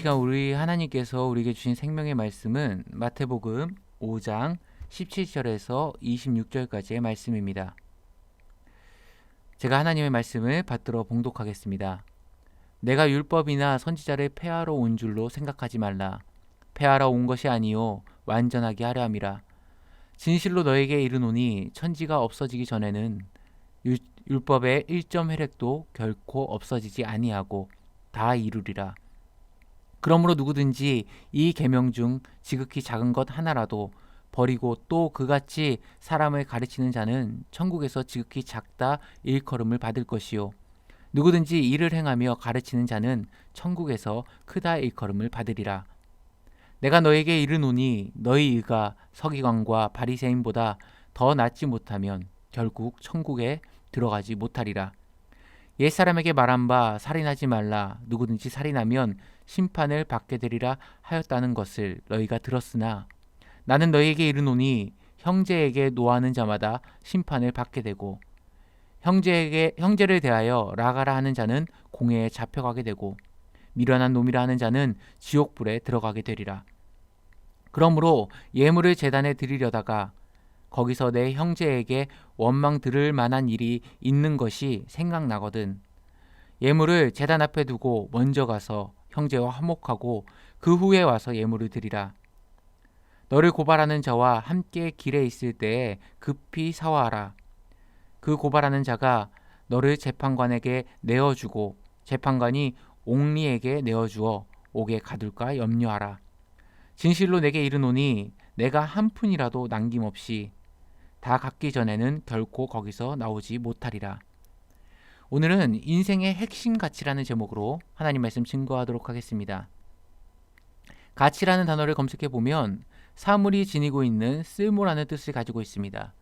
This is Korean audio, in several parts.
시간 우리 하나님께서 우리에게 주신 생명의 말씀은 마태복음 5장 17절에서 26절까지의 말씀입니다. 제가 하나님의 말씀을 받들어 봉독하겠습니다. 내가 율법이나 선지자를 폐하러 온 줄로 생각하지 말라. 폐하러 온 것이 아니요 완전하게 하려 함이라. 진실로 너에게 이르노니 천지가 없어지기 전에는 율법의 1점 획도 결코 없어지지 아니하고 다 이루리라. 그러므로 누구든지 이 계명 중 지극히 작은 것 하나라도 버리고 또 그같이 사람을 가르치는 자는 천국에서 지극히 작다 일컬음을 받을 것이요 누구든지 이를 행하며 가르치는 자는 천국에서 크다 일컬음을 받으리라. 내가 너에게 이르노니 너희 의가 서기관과 바리새인보다 더 낫지 못하면 결국 천국에 들어가지 못하리라. 옛사람에게 말한 바 살인하지 말라. 누구든지 살인하면 심판을 받게 되리라 하였다는 것을 너희가 들었으나 나는 너희에게 이르노니 형제에게 노하는 자마다 심판을 받게 되고 형제를 대하여 라가라 하는 자는 공회에 잡혀가게 되고 미련한 놈이라 하는 자는 지옥불에 들어가게 되리라. 그러므로 예물을 제단에 드리려다가 거기서 내 형제에게 원망 들을 만한 일이 있는 것이 생각나거든 예물을 제단 앞에 두고 먼저 가서 형제와 화목하고 그 후에 와서 예물을 드리라. 너를 고발하는 자와 함께 길에 있을 때에 급히 사화하라. 그 고발하는 자가 너를 재판관에게 내어주고 재판관이 옥리에게 내어주어 옥에 가둘까 염려하라. 진실로 내게 이르노니 내가 한 푼이라도 남김없이 다 갚기 전에는 결코 거기서 나오지 못하리라. 오늘은 인생의 핵심 가치라는 제목으로 하나님 말씀 증거하도록 하겠습니다. 가치라는 단어를 검색해 보면 사물이 지니고 있는 쓸모라는 뜻을 가지고 있습니다.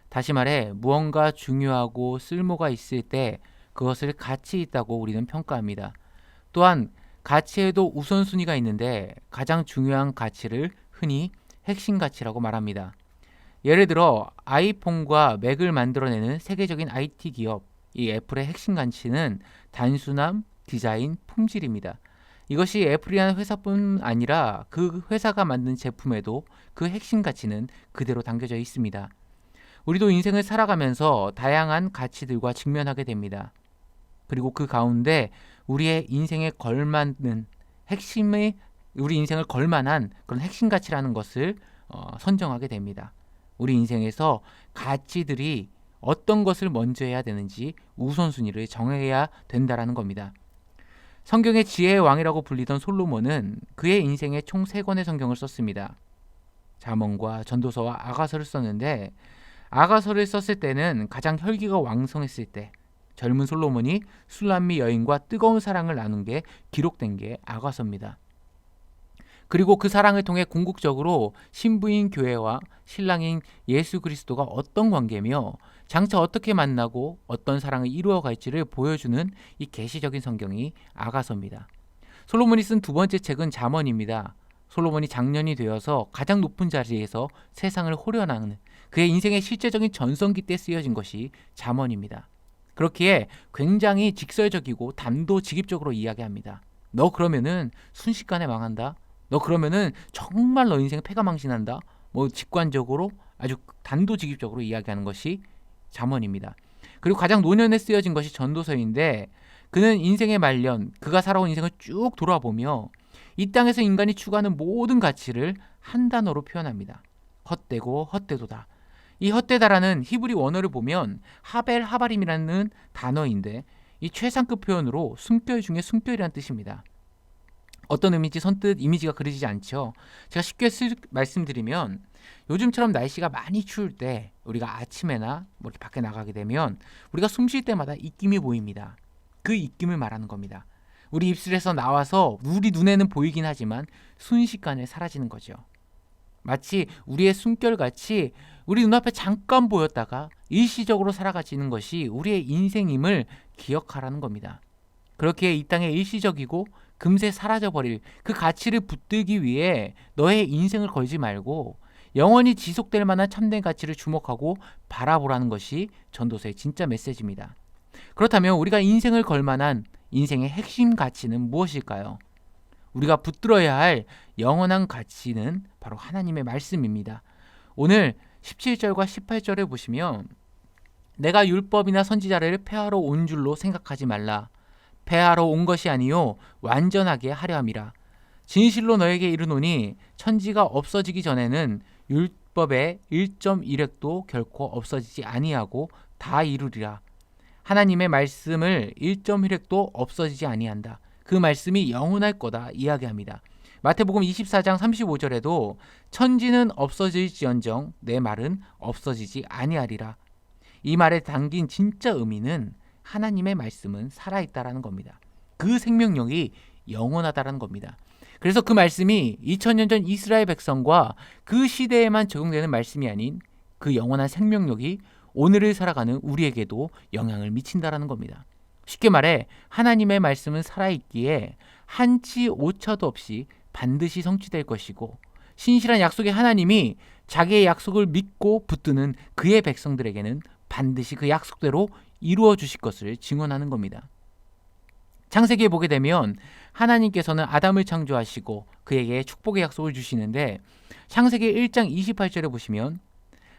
다시 말해 무언가 중요하고 쓸모가 있을 때 그것을 가치 있다고 우리는 평가합니다. 또한 가치에도 우선순위가 있는데 가장 중요한 가치를 흔히 핵심 가치라고 말합니다. 예를 들어 아이폰과 맥을 만들어내는 세계적인 IT 기업 이 애플의 핵심 가치는 단순함, 디자인, 품질입니다. 이것이 애플이라는 회사뿐 아니라 그 회사가 만든 제품에도 그 핵심 가치는 그대로 담겨져 있습니다. 우리도 인생을 살아가면서 다양한 가치들과 직면하게 됩니다. 그리고 그 가운데 우리의 인생에 걸맞는 우리 인생을 걸만한 그런 핵심 가치라는 것을 선정하게 됩니다. 우리 인생에서 가치들이 어떤 것을 먼저 해야 되는지 우선순위를 정해야 된다라는 겁니다. 성경의 지혜의 왕이라고 불리던 솔로몬은 그의 인생에 총 3권의 성경을 썼습니다. 잠언과 전도서와 아가서를 썼는데 아가서를 썼을 때는 가장 혈기가 왕성했을 때 젊은 솔로몬이 술람미 여인과 뜨거운 사랑을 나눈 게 기록된 게 아가서입니다. 그리고 그 사랑을 통해 궁극적으로 신부인 교회와 신랑인 예수 그리스도가 어떤 관계며 장차 어떻게 만나고 어떤 사랑을 이루어갈지를 보여주는 이 계시적인 성경이 아가서입니다. 솔로몬이 쓴 두 번째 책은 잠언입니다. 솔로몬이 장년이 되어서 가장 높은 자리에서 세상을 호련하는 그의 인생의 실제적인 전성기 때 쓰여진 것이 잠언입니다. 그렇기에 굉장히 직설적이고 단도직입적으로 이야기합니다. 너 그러면은 순식간에 망한다. 너 그러면은 정말 너 인생 패가망신한다. 직관적으로 아주 단도직입적으로 이야기하는 것이 잠언입니다. 그리고 가장 노년에 쓰여진 것이 전도서인데 그는 인생의 말년, 그가 살아온 인생을 쭉 돌아보며 이 땅에서 인간이 추구하는 모든 가치를 한 단어로 표현합니다. 헛되고 헛되도다. 이 헛되다라는 히브리 원어를 보면 하벨 하바림이라는 단어인데 이 최상급 표현으로 숨결 중에 숨결이라는 뜻입니다. 어떤 의미인지 선뜻 이미지가 그려지지 않죠. 제가 쉽게 말씀드리면 요즘처럼 날씨가 많이 추울 때 우리가 아침에나 이렇게 밖에 나가게 되면 우리가 숨 쉴 때마다 입김이 보입니다. 그 입김을 말하는 겁니다. 우리 입술에서 나와서 우리 눈에는 보이긴 하지만 순식간에 사라지는 거죠. 마치 우리의 숨결같이 우리 눈앞에 잠깐 보였다가 일시적으로 사라지는 것이 우리의 인생임을 기억하라는 겁니다. 그렇게 이 땅에 일시적이고 금세 사라져버릴 그 가치를 붙들기 위해 너의 인생을 걸지 말고 영원히 지속될 만한 참된 가치를 주목하고 바라보라는 것이 전도서의 진짜 메시지입니다. 그렇다면 우리가 인생을 걸 만한 인생의 핵심 가치는 무엇일까요? 우리가 붙들어야 할 영원한 가치는 바로 하나님의 말씀입니다. 오늘 17절과 18절을 보시면 내가 율법이나 선지자를 폐하러 온 줄로 생각하지 말라. 폐하러 온 것이 아니요 완전하게 하려 함이라. 진실로 너에게 이르노니 천지가 없어지기 전에는 율법의 1.1획도 결코 없어지지 아니하고 다 이루리라. 하나님의 말씀을 1.1획도 없어지지 아니한다. 그 말씀이 영원할 거다 이야기합니다. 마태복음 24장 35절에도 천지는 없어질지언정 내 말은 없어지지 아니하리라. 이 말에 담긴 진짜 의미는 하나님의 말씀은 살아있다라는 겁니다. 그 생명력이 영원하다라는 겁니다. 그래서 그 말씀이 2000년 전 이스라엘 백성과 그 시대에만 적용되는 말씀이 아닌 그 영원한 생명력이 오늘을 살아가는 우리에게도 영향을 미친다라는 겁니다. 쉽게 말해 하나님의 말씀은 살아있기에 한치 오차도 없이 반드시 성취될 것이고 신실한 약속의 하나님이 자기의 약속을 믿고 붙드는 그의 백성들에게는 반드시 그 약속대로 이루어 주실 것을 증언하는 겁니다. 창세기에 보게 되면 하나님께서는 아담을 창조하시고 그에게 축복의 약속을 주시는데 창세기 1장 28절에 보시면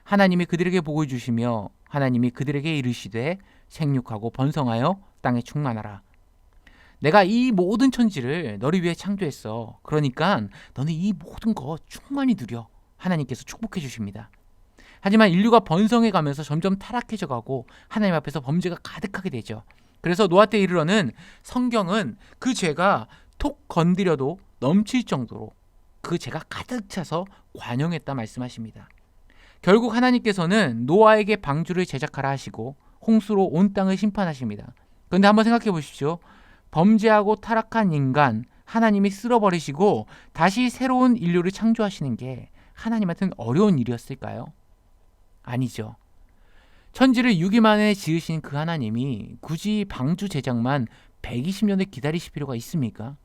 하나님이 그들에게 복을 주시며 하나님이 그들에게 이르시되 생육하고 번성하여 땅에 충만하라. 내가 이 모든 천지를 너를 위해 창조했어. 그러니까 너는 이 모든 거 충만히 누려. 하나님께서 축복해 주십니다. 하지만 인류가 번성해 가면서 점점 타락해져 가고 하나님 앞에서 범죄가 가득하게 되죠. 그래서 노아 때 이르러는 성경은 그 죄가 톡 건드려도 넘칠 정도로 그 죄가 가득 차서 관용했다 말씀하십니다. 결국 하나님께서는 노아에게 방주를 제작하라 하시고 홍수로 온 땅을 심판하십니다. 그런데 한번 생각해 보십시오. 범죄하고 타락한 인간 하나님이 쓸어버리시고 다시 새로운 인류를 창조하시는 게 하나님한테는 어려운 일이었을까요? 아니죠. 천지를 6일 만에 지으신 그 하나님이 굳이 방주 제작만 120년을 기다리실 필요가 있습니까?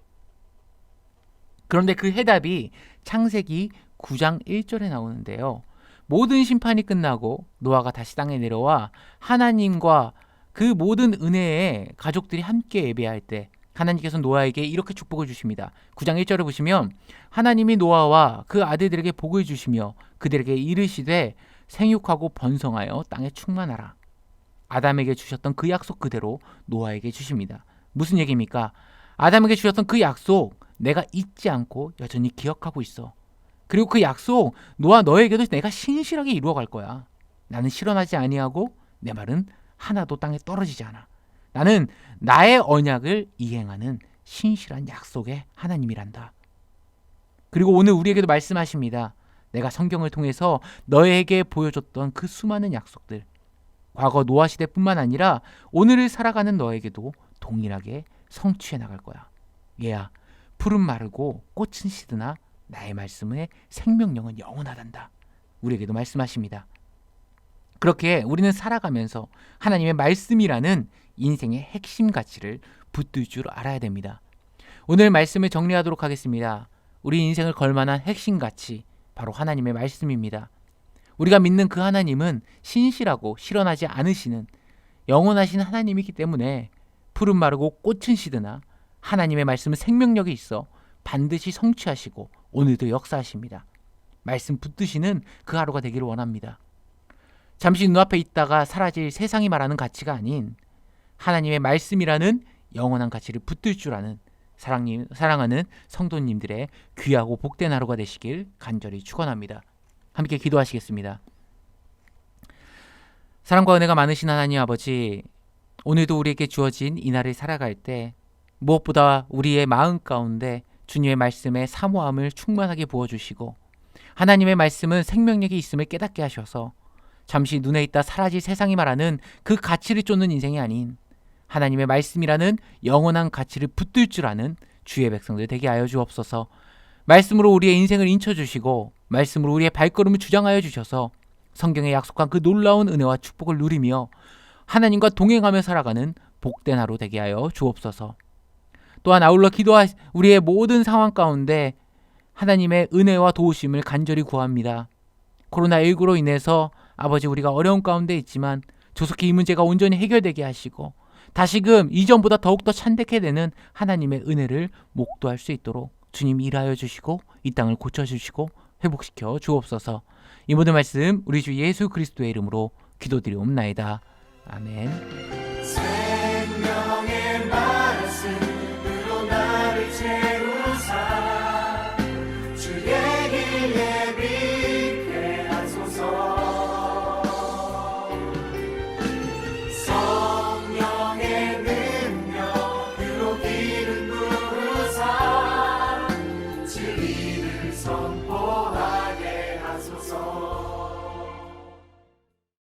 그런데 그 해답이 창세기 9장 1절에 나오는데요. 모든 심판이 끝나고 노아가 다시 땅에 내려와 하나님과 그 모든 은혜에 가족들이 함께 예배할 때 하나님께서 노아에게 이렇게 축복을 주십니다. 9장 1절을 보시면 하나님이 노아와 그 아들들에게 복을 주시며 그들에게 이르시되 생육하고 번성하여 땅에 충만하라. 아담에게 주셨던 그 약속 그대로 노아에게 주십니다. 무슨 얘기입니까? 아담에게 주셨던 그 약속 내가 잊지 않고 여전히 기억하고 있어. 그리고 그 약속 노아 너에게도 내가 신실하게 이루어갈 거야. 나는 실현하지 아니하고 내 말은 하나도 땅에 떨어지지 않아. 나는 나의 언약을 이행하는 신실한 약속의 하나님이란다. 그리고 오늘 우리에게도 말씀하십니다. 내가 성경을 통해서 너에게 보여줬던 그 수많은 약속들, 과거 노아 시대뿐만 아니라 오늘을 살아가는 너에게도 동일하게 성취해 나갈 거야. 얘야, 푸른 마르고 꽃은 시드나 나의 말씀의 생명력은 영원하단다. 우리에게도 말씀하십니다. 그렇게 우리는 살아가면서 하나님의 말씀이라는 인생의 핵심 가치를 붙들 줄 알아야 됩니다. 오늘 말씀을 정리하도록 하겠습니다. 우리 인생을 걸만한 핵심 가치, 바로 하나님의 말씀입니다. 우리가 믿는 그 하나님은 신실하고 실현하지 않으시는 영원하신 하나님이기 때문에 푸른 마르고 꽃은 시드나 하나님의 말씀은 생명력이 있어 반드시 성취하시고 오늘도 역사하십니다. 말씀 붙드시는 그 하루가 되기를 원합니다. 잠시 눈앞에 있다가 사라질 세상이 말하는 가치가 아닌 하나님의 말씀이라는 영원한 가치를 붙들 줄 아는 사랑하는 성도님들의 귀하고 복된 하루가 되시길 간절히 축원합니다. 함께 기도하시겠습니다. 사랑과 은혜가 많으신 하나님 아버지, 오늘도 우리에게 주어진 이 날을 살아갈 때 무엇보다 우리의 마음 가운데 주님의 말씀에 사모함을 충만하게 부어주시고 하나님의 말씀은 생명력이 있음을 깨닫게 하셔서 잠시 눈에 있다 사라질 세상이 말하는 그 가치를 쫓는 인생이 아닌 하나님의 말씀이라는 영원한 가치를 붙들 줄 아는 주의 백성들 되게 하여 주옵소서. 말씀으로 우리의 인생을 인쳐주시고 말씀으로 우리의 발걸음을 주장하여 주셔서 성경에 약속한 그 놀라운 은혜와 축복을 누리며 하나님과 동행하며 살아가는 복된 하루 되게 하여 주옵소서. 또한 아울러 우리의 모든 상황 가운데 하나님의 은혜와 도우심을 간절히 구합니다. 코로나19로 인해서 아버지 우리가 어려운 가운데 있지만 조속히 이 문제가 온전히 해결되게 하시고 다시금 이전보다 더욱더 찬되게 되는 하나님의 은혜를 목도할 수 있도록 주님 일하여 주시고 이 땅을 고쳐주시고 회복시켜 주옵소서. 이 모든 말씀 우리 주 예수 그리스도의 이름으로 기도드리옵나이다. 아멘.